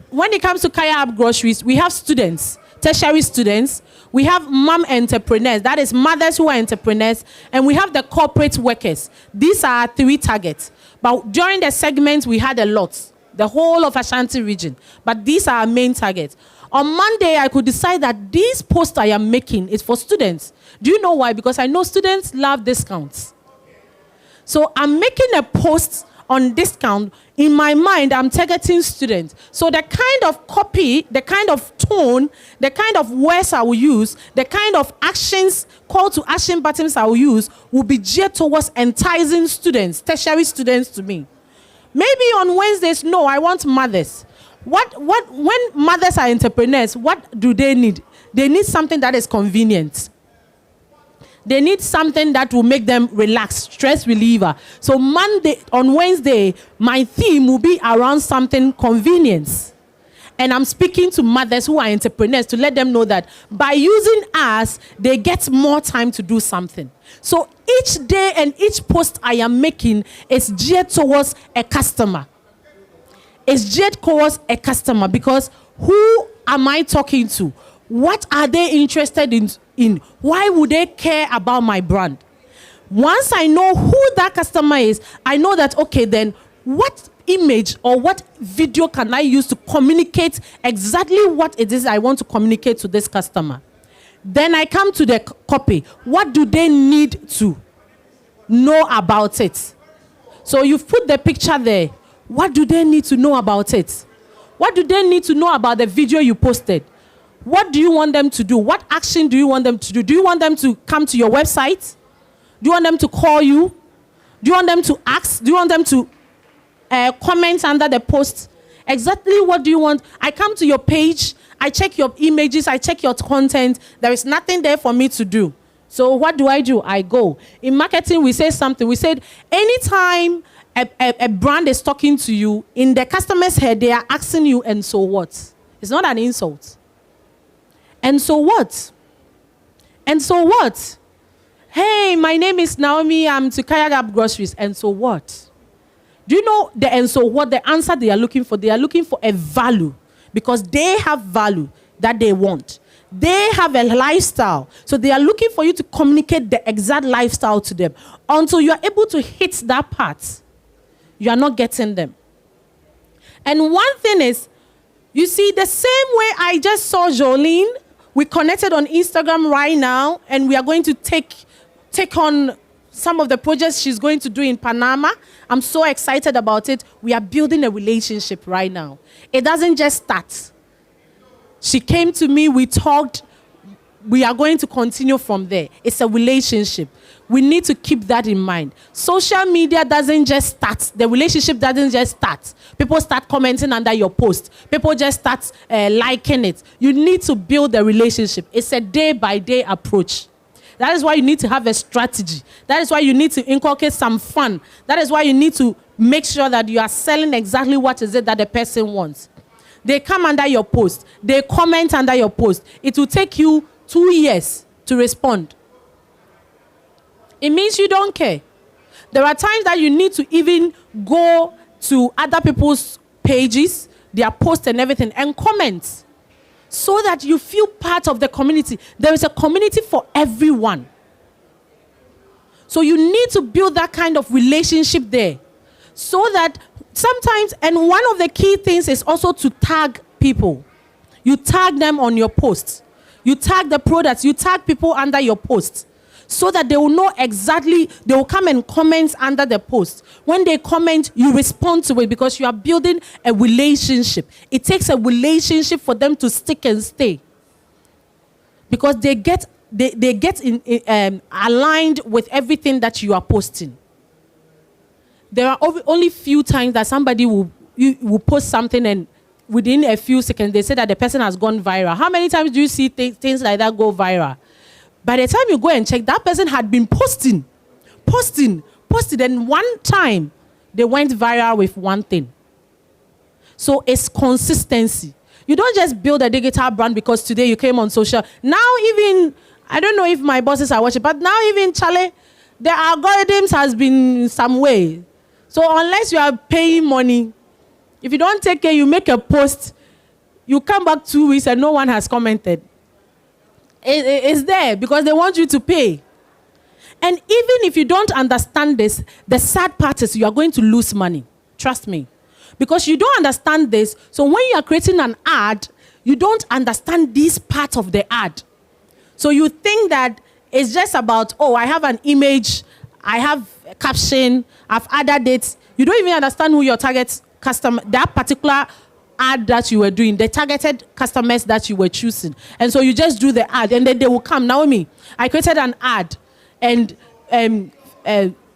Speaker 1: When it comes to Kaya App Groceries, we have students, tertiary students. We have mom entrepreneurs, that is mothers who are entrepreneurs, and we have the corporate workers. These are 3 targets. But during the segment, we had a lot, the whole of Ashanti region. But these are our main targets. On Monday, I could decide that this post I am making is for students. Do you know why? Because I know students love discounts. So I'm making a post on discount. In my mind, I'm targeting students. So the kind of copy, the kind of tone, the kind of words I will use, the kind of actions, call to action buttons I will use will be geared towards enticing students, tertiary students to me. Maybe on Wednesdays, no, I want mothers. When mothers are entrepreneurs, what do they need? They need something that is convenient. They need something that will make them relax, stress reliever. So on Wednesday, my theme will be around something convenience. And I'm speaking to mothers who are entrepreneurs to let them know that by using us, they get more time to do something. So each day and each post I am making is geared towards a customer. It's geared towards a customer because who am I talking to? What are they interested in? Why would they care about my brand? Once I know who that customer is, I know that, okay, then what image or what video can I use to communicate exactly what it is I want to communicate to this customer? Then I come to the copy. What do they need to know about it? So you've put the picture there. What do they need to know about it? What do they need to know about the video you posted? What do you want them to do? What action do you want them to do? Do you want them to come to your website? Do you want them to call you? Do you want them to ask? Do you want them to comment under the post? Exactly what do you want? I come to your page, I check your images, I check your content. There is nothing there for me to do. So what do? I go. In marketing, we say something. We said anytime a brand is talking to you, in the customer's head, they are asking you, and so what? It's not an insult. And so what? And so what? Hey, my name is Naomi. I'm to Kaya App Groceries. And so what? Do you know the and so what? The answer they are looking for? They are looking for a value because they have value that they want. They have a lifestyle. So they are looking for you to communicate the exact lifestyle to them. Until you are able to hit that part, you are not getting them. And one thing is, you see, the same way I just saw Jolene, we connected on Instagram right now, and we are going to take on some of the projects she's going to do in Panama. I'm so excited about it. We are building a relationship right now. It doesn't just start. She came to me, we talked. We are going to continue from there. It's a relationship. We need to keep that in mind. Social media doesn't just start. The relationship doesn't just start. People start commenting under your post. People just start liking it. You need to build a relationship. It's a day-by-day approach. That is why you need to have a strategy. That is why you need to inculcate some fun. That is why you need to make sure that you are selling exactly what is it that the person wants. They come under your post. They comment under your post. It will take you 2 years to respond. It means you don't care. There are times that you need to even go to other people's pages, their posts and everything, and comment so that you feel part of the community. There is a community for everyone. So you need to build that kind of relationship there so that Sometimes, and one of the key things is also to tag people. You tag them on your posts. You tag the products. You tag people under your posts so that they will know exactly. They will come and comment under the post. When they comment, you respond to it because you are building a relationship. It takes a relationship for them to stick and stay because they get aligned with everything that you are posting. There are only few times that somebody will post something and within a few seconds they say that the person has gone viral. How many times do you see things like that go viral? By the time you go and check, that person had been posting, and one time they went viral with one thing. So it's consistency. You don't just build a digital brand because today you came on social. Now even, I don't know if my bosses are watching, but now even Charlie, the algorithms has been some way. So unless you are paying money, if you don't take care, you make a post, you come back 2 weeks and no one has commented. It's there because they want you to pay. And even if you don't understand this, the sad part is you are going to lose money. Trust me. Because you don't understand this, so when you are creating an ad, you don't understand this part of the ad. So you think that it's just about, oh, I have an image, I have a caption, I've added it. You don't even understand who your target customer, that particular ad that you were doing, the targeted customers that you were choosing. And so you just do the ad, and then they will come. Naomi, I created an ad, and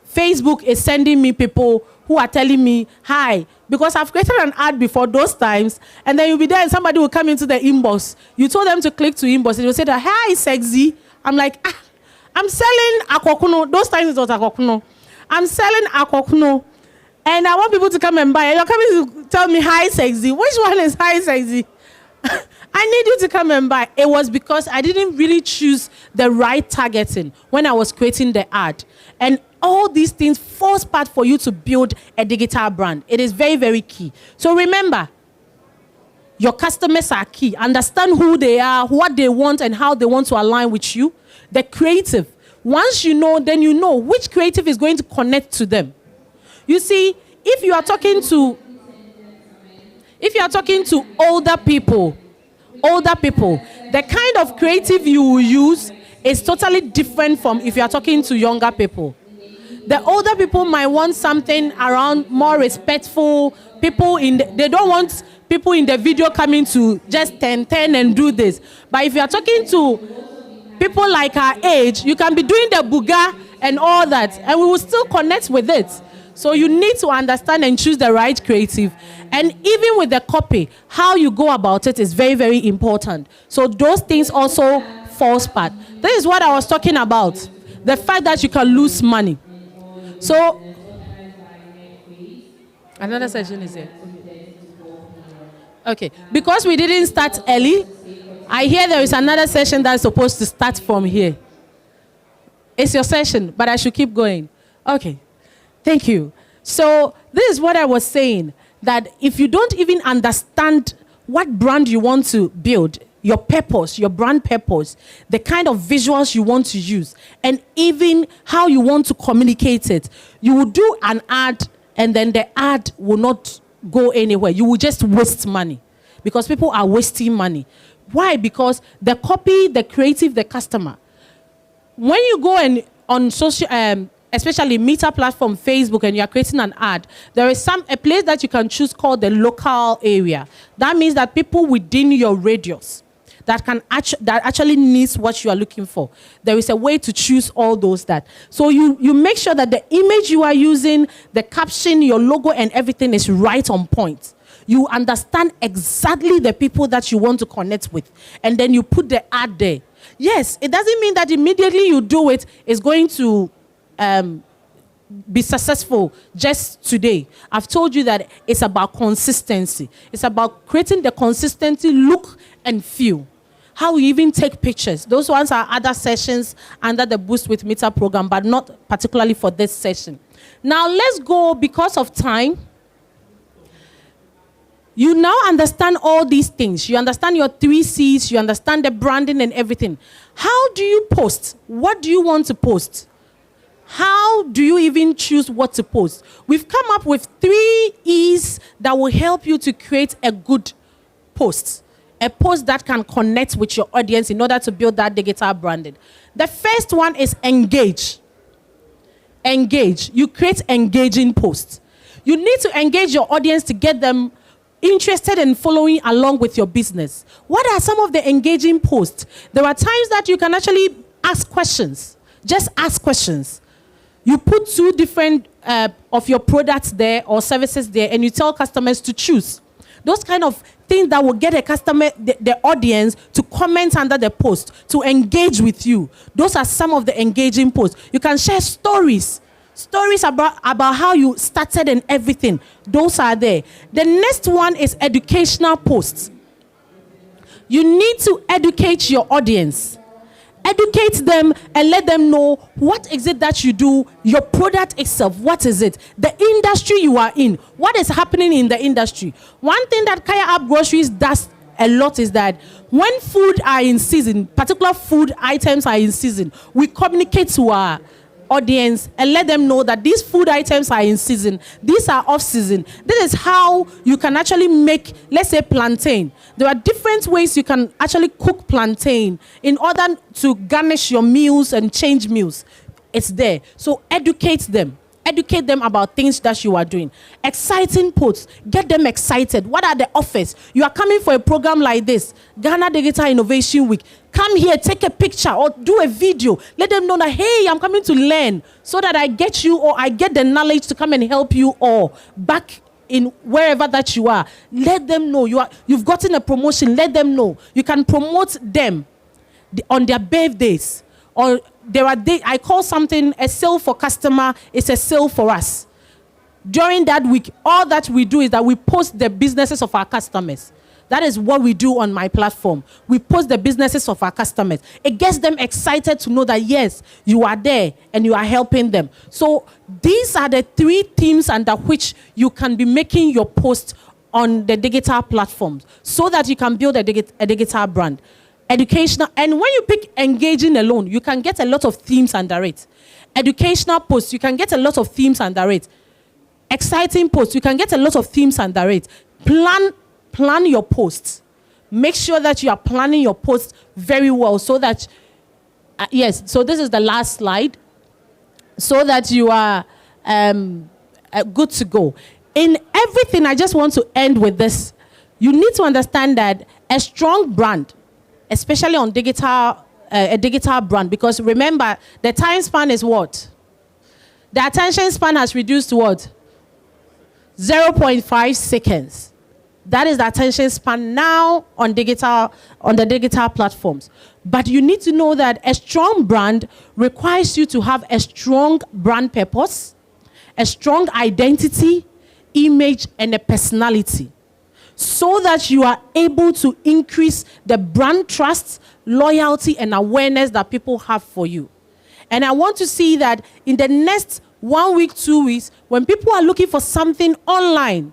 Speaker 1: Facebook is sending me people who are telling me, hi, because I've created an ad before those times, and then you'll be there and somebody will come into the inbox. You told them to click to inbox, and you'll say that, hi, sexy. I'm like, I'm selling akokuno. Those times it was akokuno. I'm selling akokuno, and I want people to come and buy it. You're coming to tell me, hi, sexy. Which one is hi, sexy? I need you to come and buy. It was because I didn't really choose the right targeting when I was creating the ad. And all these things force part for you to build a digital brand. It is very, very key. So remember, your customers are key. Understand who they are, what they want, and how they want to align with you. The creative. Once you know, then you know which creative is going to connect to them. You see, if you are talking to older people, the kind of creative you will use is totally different from if you are talking to younger people. The older people might want something around more respectful. They don't want people in the video coming to just 10 and do this. But if you are talking to people like our age, you can be doing the buga and all that, and we will still connect with it. So you need to understand and choose the right creative. And even with the copy, how you go about it is very, very important. So those things also falls part. This is what I was talking about. The fact that you can lose money. So, another session is here. Okay, because we didn't start early, I hear there is another session that is supposed to start from here. It's your session, but I should keep going. Okay, thank you. So, this is what I was saying, that if you don't even understand what brand you want to build, your purpose, your brand purpose, the kind of visuals you want to use, and even how you want to communicate it, you will do an ad and then the ad will not go anywhere. You will just waste money because people are wasting money. Why? Because the copy, the creative, the customer. When you go and on social, especially Meta platform, Facebook, and you are creating an ad, there is a place that you can choose called the local area. That means that people within your radius that actually needs what you are looking for. There is a way to choose all those that. So you make sure that the image you are using, the caption, your logo, and everything is right on point. You understand exactly the people that you want to connect with, and then you put the ad there. Yes, it doesn't mean that immediately you do it is going to be successful just today. I've told you that it's about consistency. It's about creating the consistency, look and feel. How we even take pictures. Those ones are other sessions under the Boost with Meta program, but not particularly for this session. Now let's go, because of time. You now understand all these things. You understand your 3 C's. You understand the branding and everything. How do you post? What do you want to post? How do you even choose what to post? We've come up with 3 E's that will help you to create a good post. A post that can connect with your audience in order to build that digital branding. The first one is engage. Engage. You create engaging posts. You need to engage your audience to get them interested in following along with your business. What are some of the engaging posts? There are times that you can actually ask questions. Just ask questions. You put 2 different of your products there or services there, and you tell customers to choose. Those kind of things that will get a customer, the audience, to comment under the post, to engage with you. Those are some of the engaging posts. You can share stories about how you started and everything. Those are there. The next one is educational posts. You need to educate your audience. Educate them and let them know what is it that you do, your product itself, what is it, the industry you are in, what is happening in the industry. One thing that Kaya App Groceries does a lot is that when food are in season, particular food items are in season, we communicate to our audience and let them know that these food items are in season, these are off season. This is how you can actually make, let's say, plantain. There are different ways you can actually cook plantain in order to garnish your meals and change meals. It's there. So educate them. Educate them about things that you are doing. Exciting posts. Get them excited. What are the offers? You are coming for a program like this, Ghana Digital Innovation Week. Come here, take a picture or do a video. Let them know that, hey, I'm coming to learn so that I get you or I get the knowledge to come and help you or back in wherever that you are. Let them know you've gotten a promotion. Let them know. You can promote them on their birthdays. Or there are days, I call something a sale for customer, it's a sale for us. During that week, all that we do is that we post the businesses of our customers. That is what we do on my platform. We post the businesses of our customers. It gets them excited to know that, yes, you are there and you are helping them. So these are the 3 themes under which you can be making your post on the digital platforms so that you can build a digital brand. Educational, and when you pick engaging alone, you can get a lot of themes under it. Educational posts, you can get a lot of themes under it. Exciting posts, you can get a lot of themes under it. Plan your posts. Make sure that you are planning your posts very well so that, yes, so this is the last slide, so that you are good to go. In everything, I just want to end with this. You need to understand that a strong brand, especially on a digital brand, because remember, the time span is what? The attention span has reduced to what? 0.5 seconds. That is the attention span now on the digital platforms. But you need to know that a strong brand requires you to have a strong brand purpose, a strong identity, image, and a personality, so that you are able to increase the brand trust, loyalty, and awareness that people have for you. And I want to see that in the next 1 week, 2 weeks, when people are looking for something online,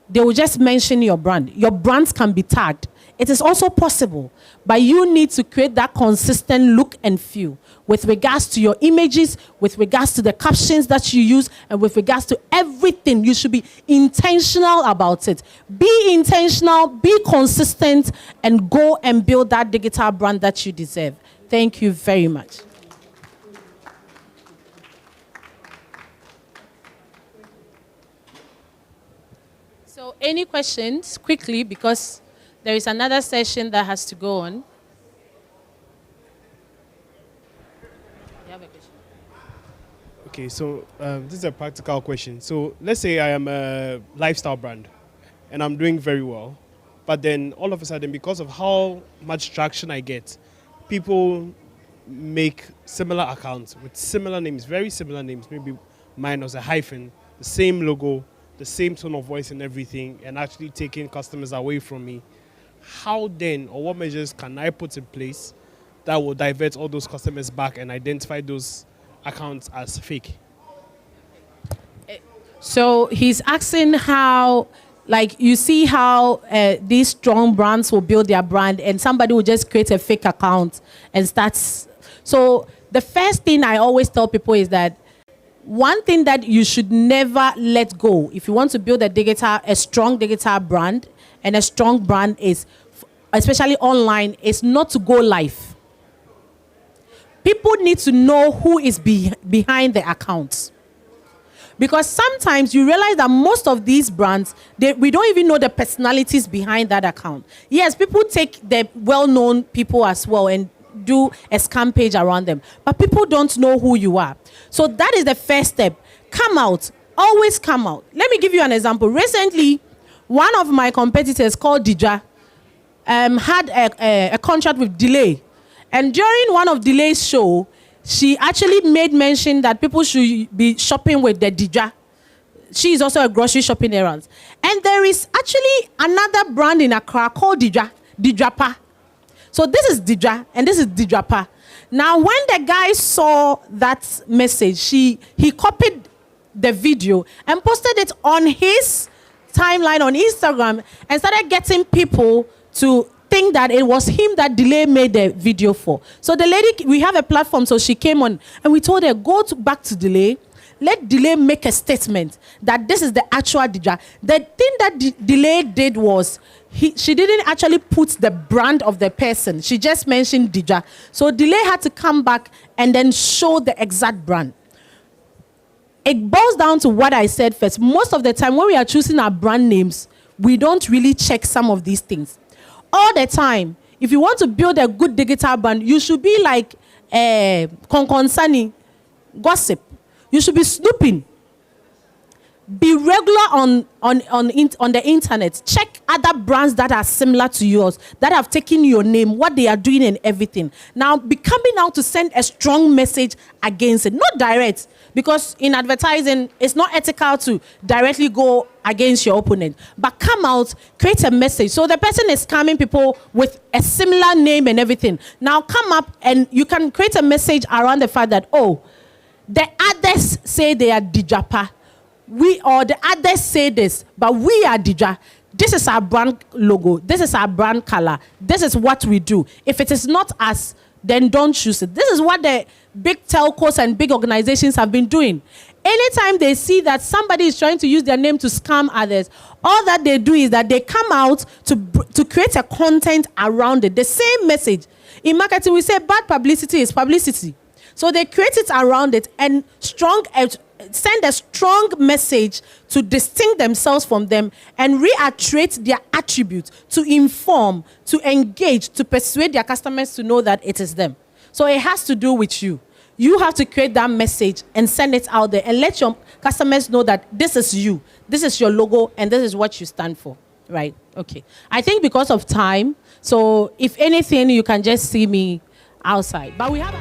Speaker 1: they will just mention your brand. Your brands can be tagged. It is also possible, but you need to create that consistent look and feel with regards to your images, with regards to the captions that you use, and with regards to everything. You should be intentional about it. Be intentional, be consistent, and go and build that digital brand that you deserve. Thank you very much. So any questions quickly, because there is another session that has to go on. You have a question?
Speaker 4: Okay, so this is a practical question. So let's say I am a lifestyle brand and I'm doing very well, but then all of a sudden, because of how much traction I get, people make similar accounts with similar names, very similar names, maybe minus a hyphen, the same logo, the same tone of voice and everything, and actually taking customers away from me. How then, or what measures can I put in place that will divert all those customers back and identify those accounts as fake?
Speaker 1: So he's asking how, like, you see how these strong brands will build their brand and somebody will just create a fake account and starts. So the first thing I always tell people is that one thing that you should never let go if you want to build a strong digital brand, and a strong brand is, especially online, is not to go live. People need to know who is behind the accounts. Because sometimes you realize that most of these brands, we don't even know the personalities behind that account. Yes, people take the well-known people as well and do a scam page around them. But people don't know who you are. So that is the first step. Come out. Always come out. Let me give you an example. Recently, one of my competitors called Dija had a contract with Delay. And during one of Delay's show, she actually made mention that people should be shopping with the Dija. She is also a grocery shopping errands. And there is actually another brand in Accra called Dijapa. So this is Dija and this is Dijapa. Now, when the guy saw that message, he copied the video and posted it on his timeline on Instagram and started getting people to think that it was him that Delay made the video for. So the lady, we have a platform, so she came on and we told her, back to Delay, let Delay make a statement that this is the actual Dija. The thing that Delay did was, she didn't actually put the brand of the person. She just mentioned Dija. So Delay had to come back and then show the exact brand. It boils down to what I said first. Most of the time when we are choosing our brand names, we don't really check some of these things. All the time, if you want to build a good digital brand, you should be like Konkonsani, gossip. You should be snooping. Be regular on the internet. Check other brands that are similar to yours, that have taken your name, what they are doing and everything. Now, be coming out to send a strong message against it. Not direct, because in advertising, it's not ethical to directly go against your opponent. But come out, create a message. So the person is scamming people with a similar name and everything. Now come up and you can create a message around the fact that, oh, the others say they are Dijapa. The others say this, but we are Dija. This is our brand logo. This is our brand color. This is what we do. If it is not us, then don't choose it. This is what the big telcos and big organizations have been doing. Anytime they see that somebody is trying to use their name to scam others, all that they do is that they come out to create a content around it. The same message. In marketing, we say bad publicity is publicity. So they create it around it and send a strong message to distinct themselves from them and reiterate their attributes, to inform, to engage, to persuade their customers to know that it is them. So it has to do with you. You have to create that message and send it out there and let your customers know that this is you, this is your logo, and this is what you stand for. Right? Okay. I think because of time, so if anything, you can just see me outside. But we have